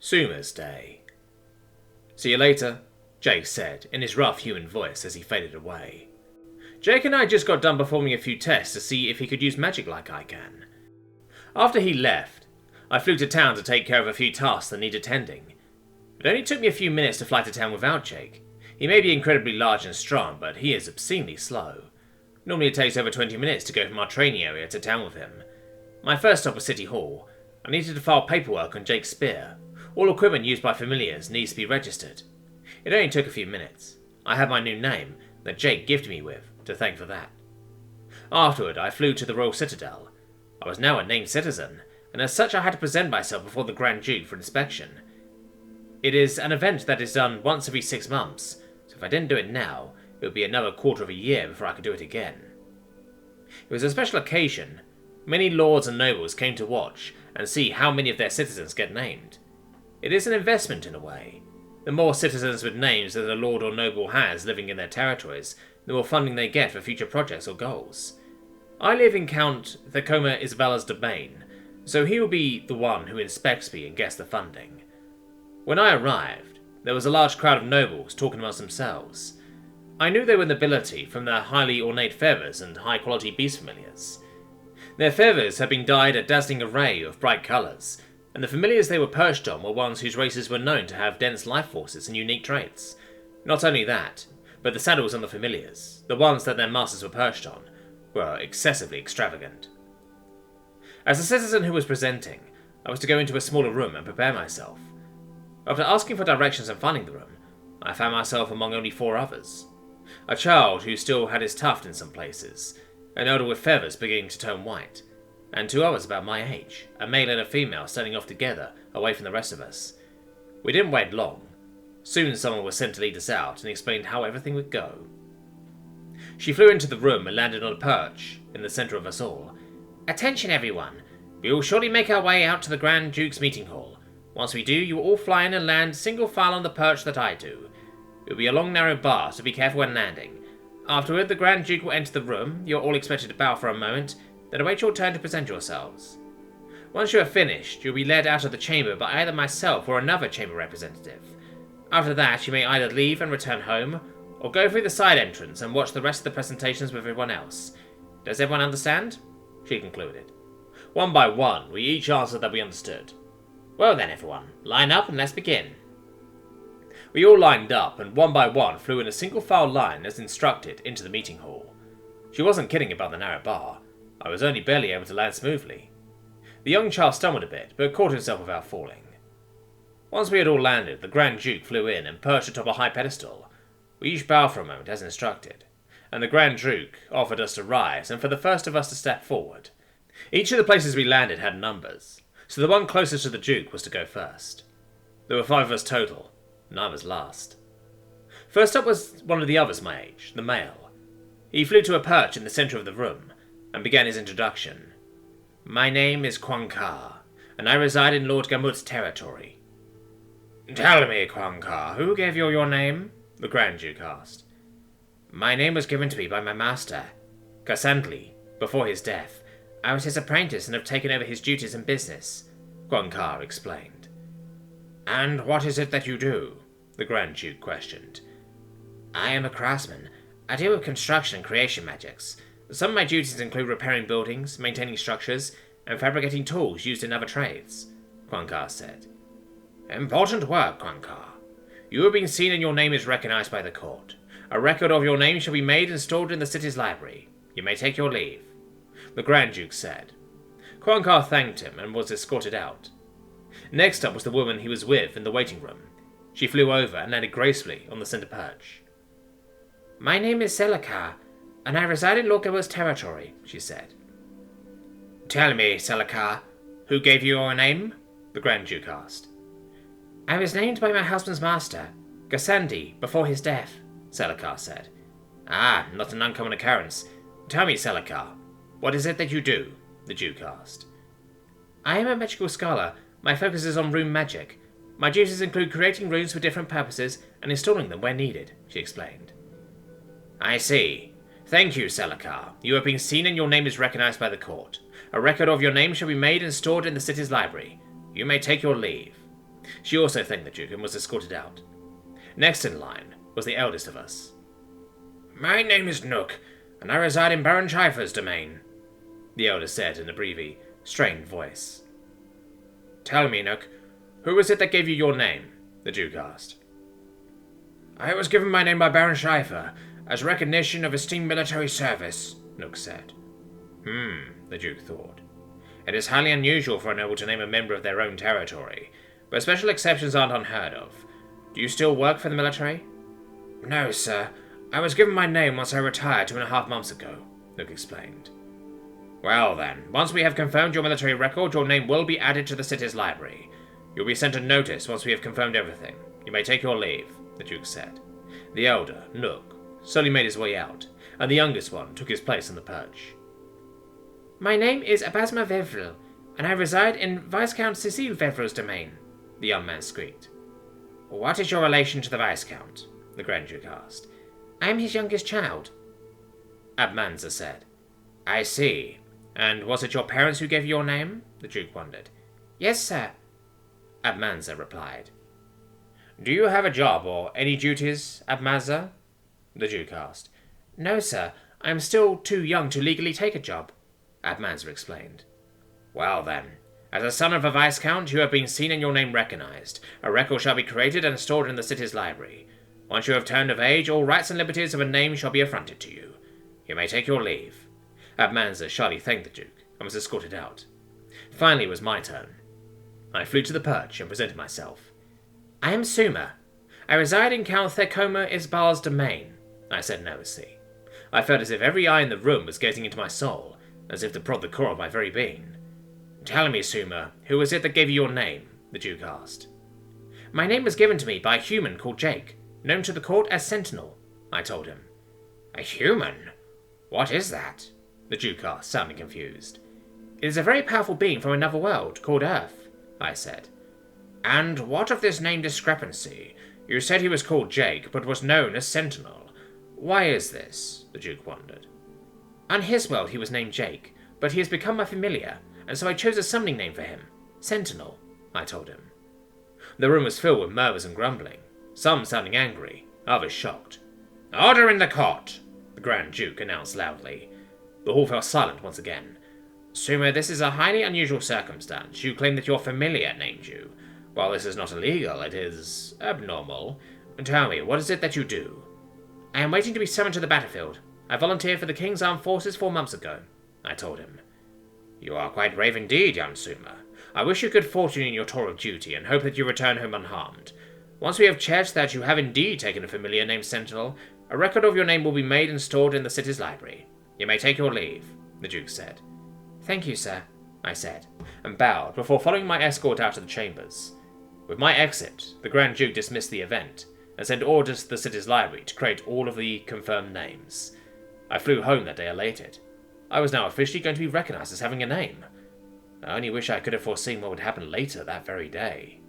Suma's Day. "See you later," Jake said in his rough human voice as he faded away. Jake and I just got done performing a few tests to see if he could use magic like I can. After he left, I flew to town to take care of a few tasks that need attending. It only took me a few minutes to fly to town without Jake. He may be incredibly large and strong, but he is obscenely slow. Normally it takes over 20 minutes to go from our training area to town with him. My first stop was City Hall. I needed to file paperwork on Jake's spear. All equipment used by familiars needs to be registered. It only took a few minutes. I had my new name, that Jake gifted me with, to thank for that. Afterward, I flew to the Royal Citadel. I was now a named citizen, and as such I had to present myself before the Grand Duke for inspection. It is an event that is done once every 6 months, so if I didn't do it now, it would be another quarter of a year before I could do it again. It was a special occasion. Many lords and nobles came to watch and see how many of their citizens get named. It is an investment in a way. The more citizens with names that a lord or noble has living in their territories, the more funding they get for future projects or goals. I live in Count Thecoma Isabella's domain, so he will be the one who inspects me and gets the funding. When I arrived, there was a large crowd of nobles talking amongst themselves. I knew they were nobility from their highly ornate feathers and high-quality beast familiars. Their feathers had been dyed a dazzling array of bright colours, and the familiars they were perched on were ones whose races were known to have dense life forces and unique traits. Not only that, but the saddles on the familiars, the ones that their masters were perched on, were excessively extravagant. As a citizen who was presenting, I was to go into a smaller room and prepare myself. After asking for directions and finding the room, I found myself among only 4 others. A child who still had his tuft in some places, an elder with feathers beginning to turn white, and 2 others about my age, a male and a female standing off together, away from the rest of us. We didn't wait long. Soon someone was sent to lead us out and explained how everything would go. She flew into the room and landed on a perch in the centre of us all. "Attention everyone! We will shortly make our way out to the Grand Duke's meeting hall. Once we do, you will all fly in and land single file on the perch that I do. It will be a long narrow bar, so be careful when landing. Afterward, the Grand Duke will enter the room. You are all expected to bow for a moment, then await your turn to present yourselves. Once you are finished, you will be led out of the chamber by either myself or another chamber representative. After that, you may either leave and return home, or go through the side entrance and watch the rest of the presentations with everyone else. Does everyone understand?" she concluded. One by one, we each answered that we understood. "Well then everyone, line up and let's begin." We all lined up and one by one flew in a single file line as instructed into the meeting hall. She wasn't kidding about the narrow bar. I was only barely able to land smoothly. The young child stumbled a bit, but caught himself without falling. Once we had all landed, the Grand Duke flew in and perched atop a high pedestal. We each bowed for a moment as instructed, and the Grand Duke offered us to rise and for the first of us to step forward. Each of the places we landed had numbers, so the one closest to the Duke was to go first. There were 5 of us total, and I was last. First up was one of the others my age, the male. He flew to a perch in the centre of the room, and began his introduction. "My name is Quankar, and I reside in Lord Gamut's territory." "Tell me, Quankar, who gave you your name?" the Grand Duke asked. "My name was given to me by my master, Hatley, before his death. I was his apprentice and have taken over his duties and business," Quankar explained. "And what is it that you do?" the Grand Duke questioned. "I am a craftsman. I deal with construction and creation magics. Some of my duties include repairing buildings, maintaining structures, and fabricating tools used in other trades," Quankar said. "Important work, Quankar. You have been seen and your name is recognized by the court. A record of your name shall be made and stored in the city's library. You may take your leave," the Grand Duke said. Quankar thanked him and was escorted out. Next up was the woman he was with in the waiting room. She flew over and landed gracefully on the centre perch. "My name is Selakar, and I reside in Lord Gamut's territory," she said. "Tell me, Selakar, who gave you your name?" the Grand Duke asked. "I was named by my husband's master, Gassandi, before his death," Selakar said. "Ah, not an uncommon occurrence. Tell me, Selakar, what is it that you do?" the Duke asked. "I am a magical scholar. My focus is on rune magic. My duties include creating runes for different purposes and installing them where needed," she explained. "I see. Thank you, Selakar. You have been seen and your name is recognized by the court. A record of your name shall be made and stored in the city's library. You may take your leave," She also thanked the Duke and was escorted out. Next in line was the eldest of us. "My name is Nook, and I reside in Baron Scheifer's domain," the elder said in a breathy, strained voice. "Tell me, Nook, who was it that gave you your name?" the Duke asked. "I was given my name by Baron Scheifer, as recognition of esteemed military service," Nook said. The Duke thought. It is highly unusual for a noble to name a member of their own territory, but special exceptions aren't unheard of. Do you still work for the military? "No, sir. I was given my name once I retired 2.5 months ago," Nook explained. "Well then, once we have confirmed your military record, your name will be added to the city's library. You'll be sent a notice once we have confirmed everything. You may take your leave," the Duke said. The elder, Nook, slowly made his way out, and the youngest one took his place on the perch. "My name is Abasma Vevril, and I reside in Viscount Cecile Vevrel's domain," the young man squeaked. "What is your relation to the Viscount?" the Grand Duke asked. "I am his youngest child," Abmanza said. "I see. And was it your parents who gave you your name?" the Duke wondered. "Yes, sir," Abmanza replied. "Do you have a job or any duties, Abmanza?" the Duke asked. "No, sir. I am still too young to legally take a job," Abmanza explained. "Well then, as a son of a Viscount, you have been seen and your name recognized. A record shall be created and stored in the city's library. Once you have turned of age, all rights and liberties of a name shall be affronted to you. You may take your leave." Abmanza shyly thanked the Duke and was escorted out. Finally it was my turn. I flew to the perch and presented myself. "I am Suma. I reside in Count Thekoma Isbal's domain," I said nervously. I felt as if every eye in the room was gazing into my soul, as if to prod the core of my very being. "Tell me, Suma, who was it that gave you your name?" the Duke asked. "My name was given to me by a human called Jake, known to the court as Sentinel," I told him. "A human? What is that?" the Duke asked, sounding confused. "It is a very powerful being from another world, called Earth," I said. "And what of this name discrepancy? You said he was called Jake, but was known as Sentinel. Why is this?" the Duke wondered. "On his world he was named Jake, but he has become my familiar, and so I chose a summoning name for him. Sentinel," I told him. The room was filled with murmurs and grumbling, some sounding angry, others shocked. "Order in the court," the Grand Duke announced loudly. The hall fell silent once again. "Suma, this is a highly unusual circumstance. You claim that your familiar named you. While this is not illegal, it is abnormal. Tell me, what is it that you do?" "I am waiting to be summoned to the battlefield. I volunteered for the King's Armed Forces 4 months ago," I told him. "You are quite brave indeed, young Suma. I wish you good fortune in your tour of duty, and hope that you return home unharmed. Once we have checked that you have indeed taken a familiar named Sentinel, a record of your name will be made and stored in the city's library. You may take your leave," the Duke said. "Thank you, sir," I said, and bowed before following my escort out of the chambers. With my exit, the Grand Duke dismissed the event, and sent orders to the city's library to create all of the confirmed names. I flew home that day elated. I was now officially going to be recognized as having a name. I only wish I could have foreseen what would happen later that very day.